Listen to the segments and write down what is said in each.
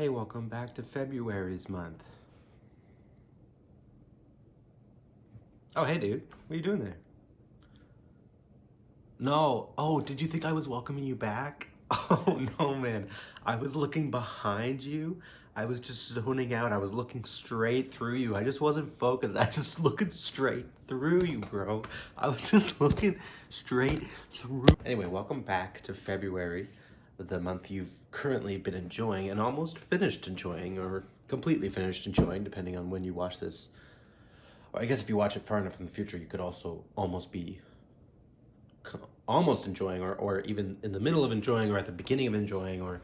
Hey, welcome back to February's month. Oh, hey, dude. What are you doing there? No. Oh, did you think I was welcoming you back? Oh, no, man. I was looking behind you. I was just zoning out. I was looking straight through you. I just wasn't focused. I just looking straight through you, bro. I was just looking straight through. Anyway, welcome back to February, the month you've currently been enjoying and almost finished enjoying, or completely finished enjoying, depending on when you watch this. Or I guess if you watch it far enough in the future, you could also almost be almost enjoying, or even in the middle of enjoying, or at the beginning of enjoying, or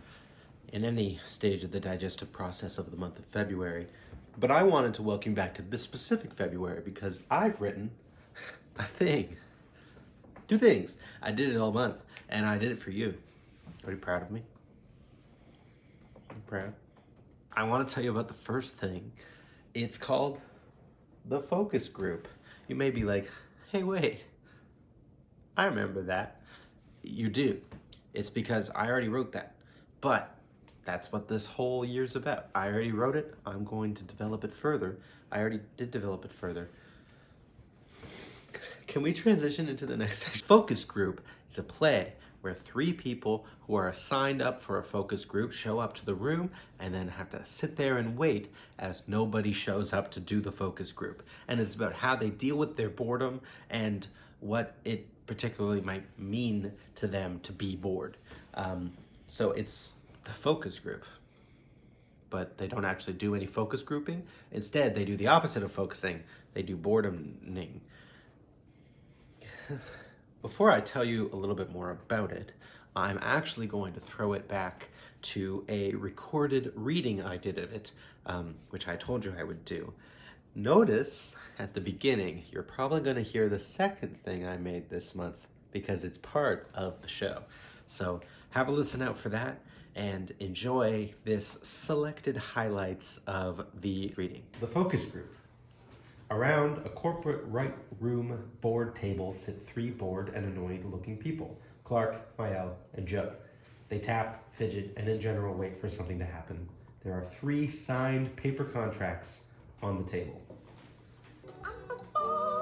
in any stage of the digestive process of the month of February. But I wanted to welcome you back to this specific February because I've written a thing. Two things. I did it all month, and I did it for you. Are you proud of me? I'm proud. I want to tell you about the first thing. It's called the focus group. You may be like, hey, wait, I remember that. You do. It's because I already wrote that. But that's what this whole year's about. I already wrote it. I'm going to develop it further. I already did develop it further. Can we transition into the next section? Focus group is a play where three people who are signed up for a focus group show up to the room and then have to sit there and wait as nobody shows up to do the focus group. And it's about how they deal with their boredom and what it particularly might mean to them to be bored. So it's the focus group. But they don't actually do any focus grouping. Instead, they do the opposite of focusing. They do boredoming. Before I tell you a little bit more about it, I'm actually going to throw it back to a recorded reading I did of it, which I told you I would do. Notice at the beginning, you're probably going to hear the second thing I made this month because it's part of the show. So have a listen out for that and enjoy this selected highlights of the reading. The focus group. Around a corporate right room board table sit three bored and annoyed looking people, Clark, Mael, and Joe. They tap, fidget, and in general wait for something to happen. There are three signed paper contracts on the table. I'm so bored.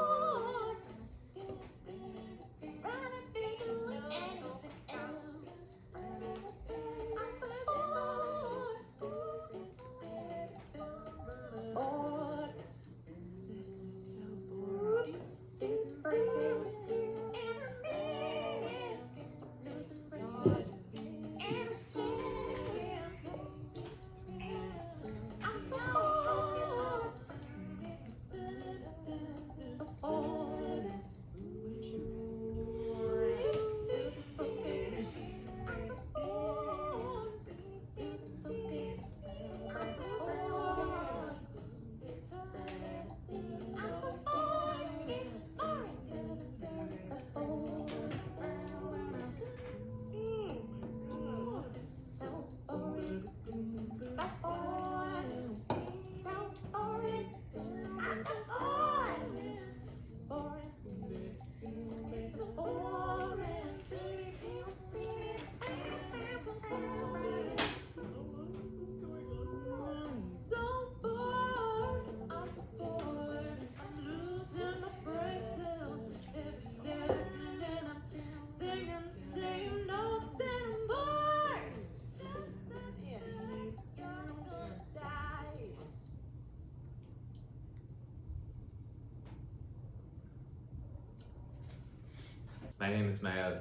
My name is Mael.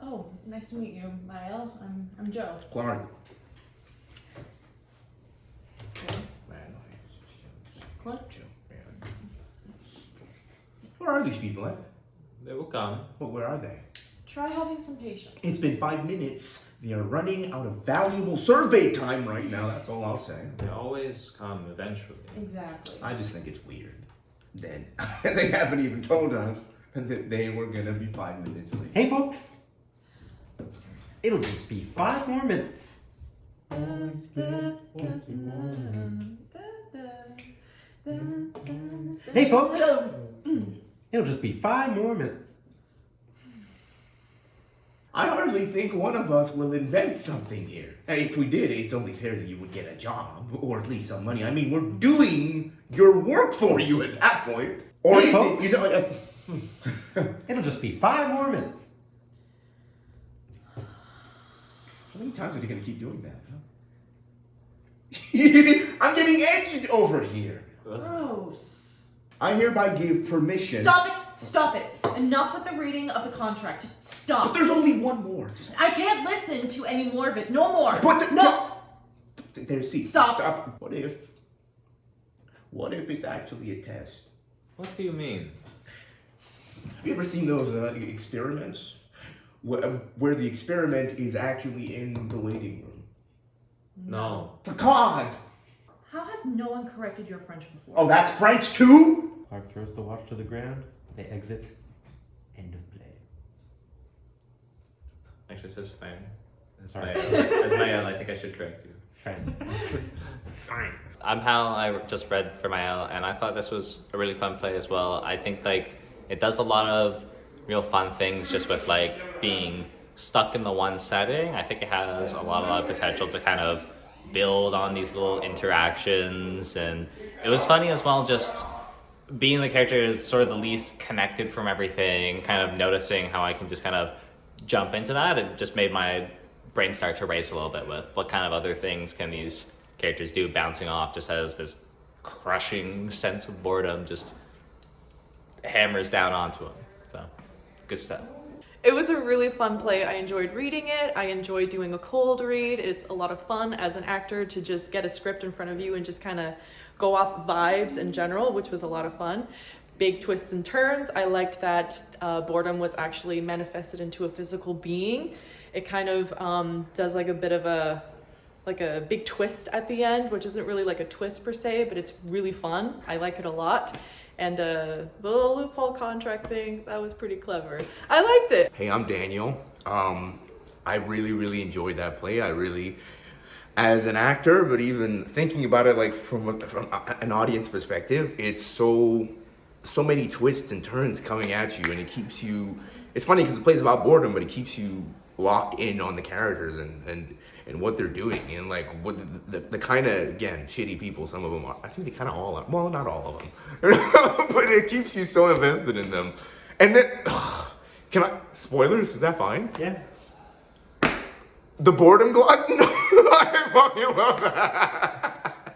Oh, nice to meet you, Mael. I'm Joe. Clark. Clark? Where are these people at? They will come. Well, where are they? Try having some patience. It's been 5 minutes. They are running out of valuable survey time right now. That's all I'll say. They always come eventually. Exactly. I just think it's weird. Then they haven't even told us that they were gonna be 5 minutes late. Hey, folks! It'll just be 5 more minutes. Hey, folks! It'll just be 5 more minutes. I hardly think one of us will invent something here. And if we did, it's only fair that you would get a job, or at least some money. I mean, we're doing your work for you at that point. Or Hey, is folks. it, you know, It'll just be 5 more minutes. how many times are they going to keep doing that, huh? I'm getting edged over here. Gross. I hereby give permission. Stop it! Stop it! Enough with the reading of the contract. Just But stop. there's only one more. I can't listen to any more of it. No more. But no. There's see. Stop. What if it's actually a test? What do you mean? Have you ever seen those experiments where the experiment is actually in the waiting room? No. For God! How has no one corrected your French before? Oh, that's French too? Clark throws the watch to the ground. They exit. End of play. Actually, it says fan. Sorry. As Mael, I think I should correct you. Fine. Fine. I'm Hal. I just read for Mael, and I thought this was a really fun play as well. I think like it does a lot of real fun things just with like being stuck in the one setting. I think it has a lot of potential to kind of build on these little interactions, and it was funny as well just being the character is sort of the least connected from everything, kind of noticing how I can just kind of jump into that. It just made my brain start to race a little bit with what kind of other things can these characters do, bouncing off just as this crushing sense of boredom just hammers down onto them. So good stuff. It was a really fun play. I enjoyed reading it. I enjoyed doing a cold read. It's a lot of fun as an actor to just get a script in front of you and just kind of go off vibes in general, which was a lot of fun. Big twists and turns. I liked that boredom was actually manifested into a physical being. It kind of does like a bit of a big twist at the end, which isn't really like a twist per se, but it's really fun. I like it a lot. And the little loophole contract thing, that was pretty clever. I liked it. Hey, I'm Daniel. I really enjoyed that play. As an actor, but even thinking about it like from an audience perspective, it's so many twists and turns coming at you, and it keeps you. It's funny because the play's about boredom, but it keeps you locked in on the characters and what they're doing, and like what the kind of, again, shitty people some of them are. I think they kind of all are. Well, not all of them, but it keeps you so invested in them. And then, can I spoilers? Is that fine? Yeah. The boredom glutton. I fucking love that.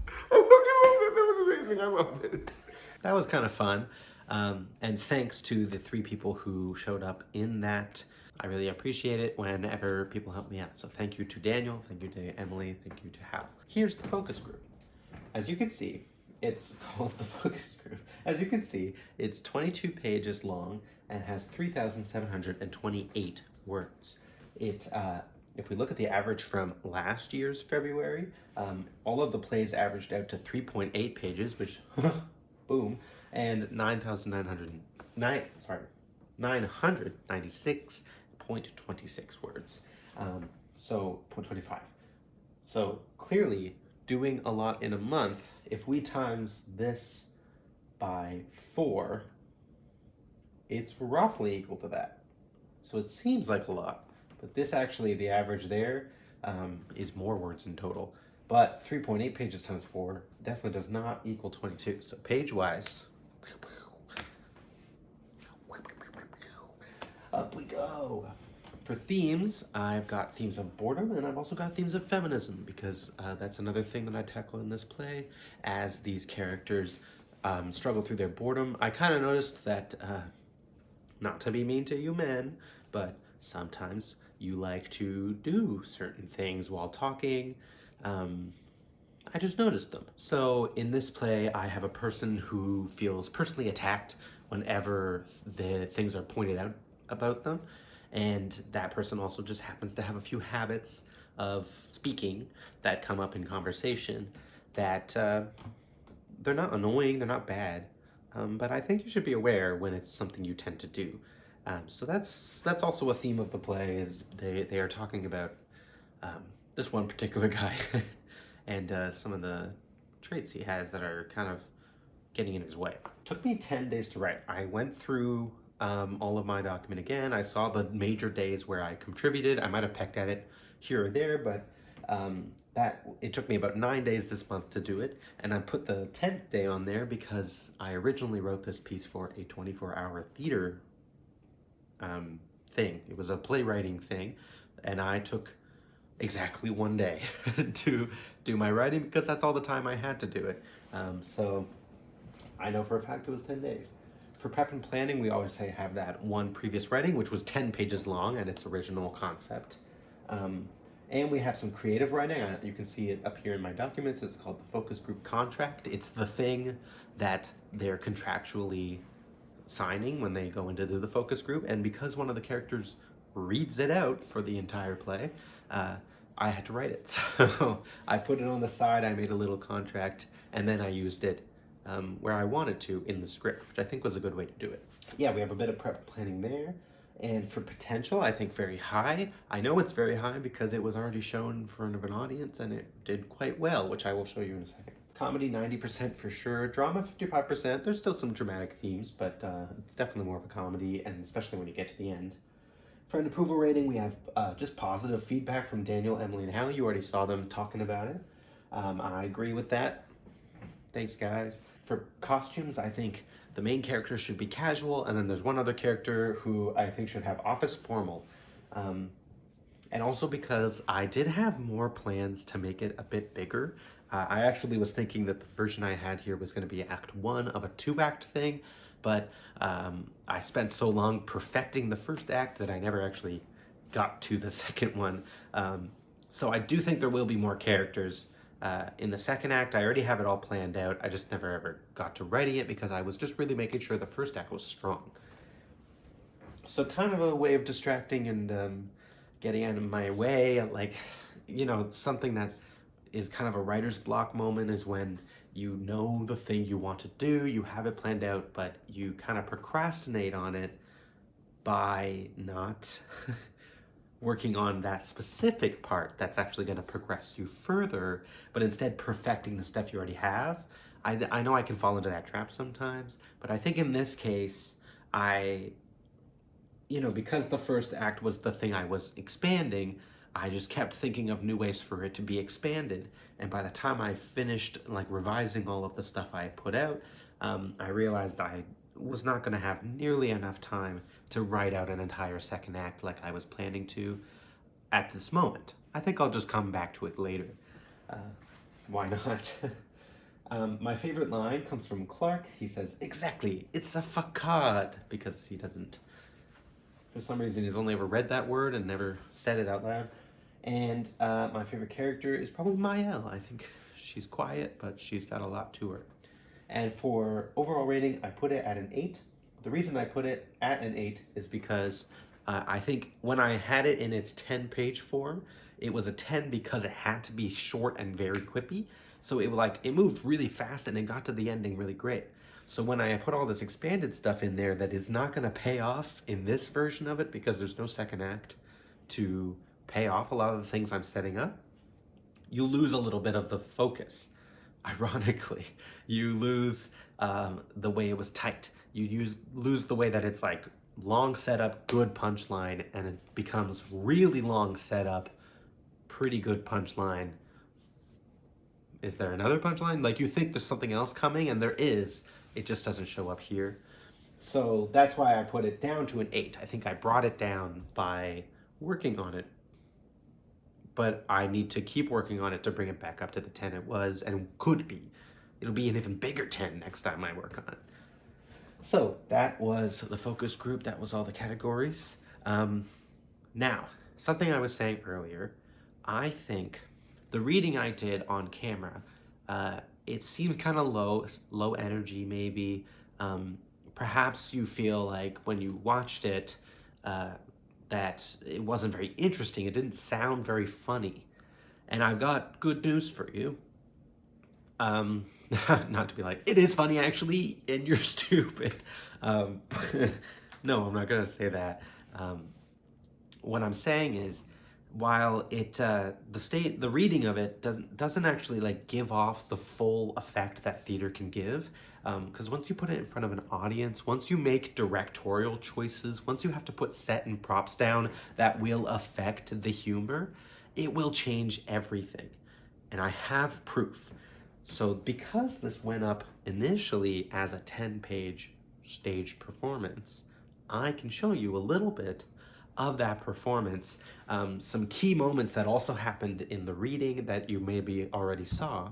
I fucking love that. That was amazing. I loved it. That was kind of fun. And thanks to the 3 people who showed up in that. I really appreciate it whenever people help me out. So thank you to Daniel, thank you to Emily, thank you to Hal. Here's the focus group. As you can see, it's called the focus group. As you can see, it's 22 pages long and has 3,728 words. If we look at the average from last year's February, all of the plays averaged out to 3.8 pages, which, boom, and 996.26 words. So 0.25. So clearly doing a lot in a month, if we times this by 4, it's roughly equal to that. So it seems like a lot, but this actually, the average there is more words in total. But 3.8 pages times 4 definitely does not equal 22. So page-wise, up we go. For themes, I've got themes of boredom, and I've also got themes of feminism, because that's another thing that I tackle in this play. As these characters struggle through their boredom, I kind of noticed that, not to be mean to you men, but sometimes you like to do certain things while talking. I just noticed them. So in this play, I have a person who feels personally attacked whenever the things are pointed out about them. And that person also just happens to have a few habits of speaking that come up in conversation that they're not annoying, they're not bad, but I think you should be aware when it's something you tend to do. So that's also a theme of the play, is they are talking about this one particular guy and some of the traits he has that are kind of getting in his way. It took me 10 days to write. I went through all of my document again. I saw the major days where I contributed. I might have pecked at it here or there, but that it took me about 9 days this month to do it, and I put the 10th day on there because I originally wrote this piece for a 24-hour theater thing. It was a playwriting thing, and I took exactly 1 day to do my writing because that's all the time I had to do it. So I know for a fact it was 10 days. For prep and planning, we always say have that one previous writing, which was 10 pages long and its original concept. And we have some creative writing. You can see it up here in my documents. It's called the focus group contract. It's the thing that they're contractually signing when they go into the focus group. And because one of the characters reads it out for the entire play, I had to write it. So I put it on the side, I made a little contract, and then I used it where I wanted to in the script, which I think was a good way to do it. Yeah, we have a bit of prep planning there. And for potential, I think very high. I know it's very high because it was already shown in front of an audience and it did quite well, which I will show you in a second. Comedy, 90% for sure. Drama, 55%. There's still some dramatic themes, but it's definitely more of a comedy, and especially when you get to the end. Friend approval rating, we have just positive feedback from Daniel, Emily, and Hallie. You already saw them talking about it. I agree with that. Thanks, guys. For costumes, I think the main character should be casual, and then there's one other character who I think should have office formal. And also because I did have more plans to make it a bit bigger. I actually was thinking that the version I had here was going to be Act 1 of a 2-act thing, but I spent so long perfecting the first act that I never actually got to the second one. So I do think there will be more characters in the second act. I already have it all planned out. I just never ever got to writing it because I was just really making sure the first act was strong. So kind of a way of distracting and getting out of my way, like, you know, something that is kind of a writer's block moment is when you know the thing you want to do, you have it planned out, but you kind of procrastinate on it by not working on that specific part that's actually going to progress you further, but instead perfecting the stuff you already have. I know I can fall into that trap sometimes, but I think in this case, because the first act was the thing I was expanding, I just kept thinking of new ways for it to be expanded. And by the time I finished like revising all of the stuff I had put out, I realized I was not going to have nearly enough time to write out an entire second act like I was planning to at this moment. I think I'll just come back to it later. Why not? My favorite line comes from Clark. He says, "Exactly, it's a facade," because he doesn't, for some reason, he's only ever read that word and never said it out loud. And my favorite character is probably Mael. I think she's quiet, but she's got a lot to her. And for overall rating, I put it at an 8. The reason I put it at an 8 is because I think when I had it in its 10-page form, it was a 10 because it had to be short and very quippy. So it moved really fast and it got to the ending really great. So when I put all this expanded stuff in there that is not going to pay off in this version of it because there's no second act to pay off a lot of the things I'm setting up, you lose a little bit of the focus. Ironically, you lose the way it was tight. You lose the way that it's like long setup, good punchline, and it becomes really long setup, pretty good punchline. Is there another punchline? Like you think there's something else coming, and there is. It just doesn't show up here. So that's why I put it down to an 8. I think I brought it down by working on it, but I need to keep working on it to bring it back up to the 10 it was and could be. It'll be an even bigger 10 next time I work on it. So that was the focus group. That was all the categories. Now, something I was saying earlier, I think the reading I did on camera, it seems kind of low energy maybe. Perhaps you feel like when you watched it that it wasn't very interesting. It didn't sound very funny. And I've got good news for you. Not to be like, it is funny actually, and you're stupid. No, I'm not going to say that. What I'm saying is, while the reading of it doesn't actually like give off the full effect that theater can give, because once you put it in front of an audience, once you make directorial choices, once you have to put set and props down that will affect the humor, it will change everything. And I have proof. So because this went up initially as a 10-page stage performance, I can show you a little bit of that performance, some key moments that also happened in the reading that you maybe already saw,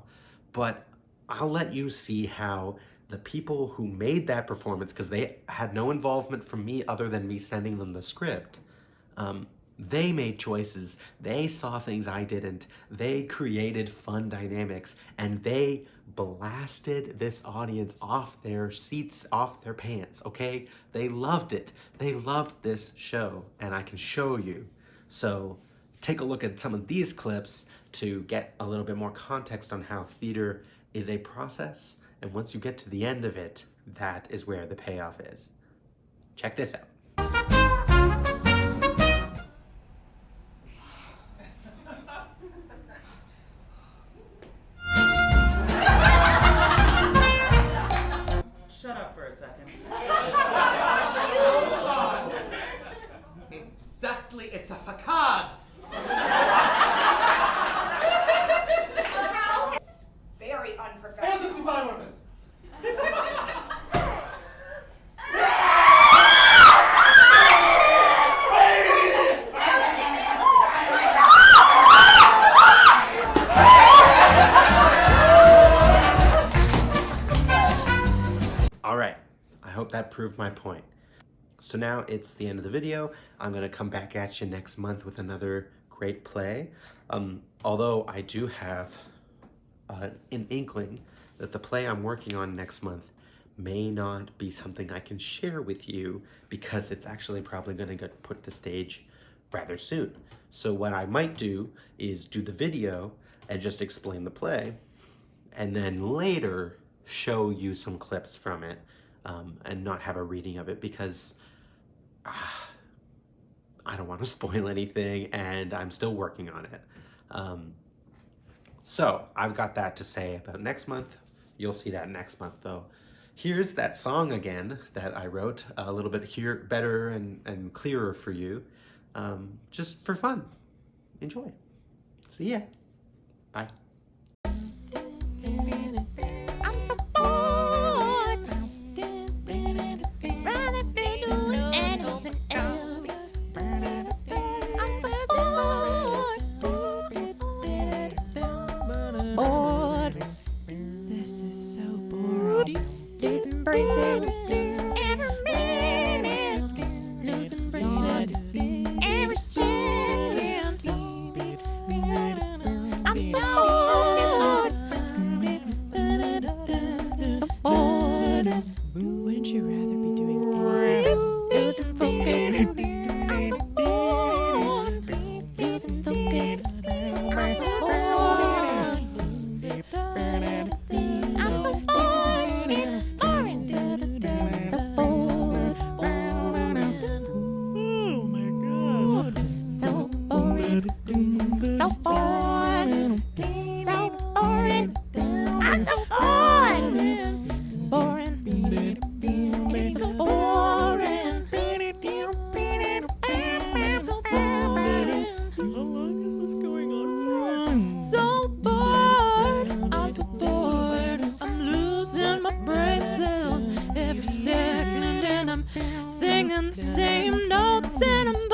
but I'll let you see how the people who made that performance, because they had no involvement from me other than me sending them the script, they made choices, they saw things I didn't, they created fun dynamics, and they blasted this audience off their seats, off their pants, okay? They loved it. They loved this show, and I can show you. So take a look at some of these clips to get a little bit more context on how theater is a process, and once you get to the end of it, that is where the payoff is. Check this out. Shut up for a second. Exactly, it's a facade. This is very unprofessional. Just be 5 more minutes. All right, I hope that proved my point. So now it's the end of the video. I'm gonna come back at you next month with another great play. Although I do have an inkling that the play I'm working on next month may not be something I can share with you because it's actually probably gonna get put to stage rather soon. So what I might do is do the video and just explain the play, and then later show you some clips from it, and not have a reading of it because I don't want to spoil anything and I'm still working on it. So I've got that to say about next month. You'll see that next month though. Here's that song again that I wrote a little bit better and clearer for you, just for fun. Enjoy. See ya. Bye. I'm so bored. Rather be doing anything else. I'm so bored. Bored. This is so boring. Losing brain cells every minute. Losing brain cells every second. I'm so bored. Wouldn't you rather be doing losing focus? I'm so bored. Losing focus. I'm so bored. I'm so bored. It's boring. So bored. Oh my God. So boring. So bored. So boring. I'm so bored. Boring. It's so boring. I'm so bored. How long is this going on for? So bored. I'm so bored. I'm losing my brain cells every second, and I'm singing the same notes, and I'm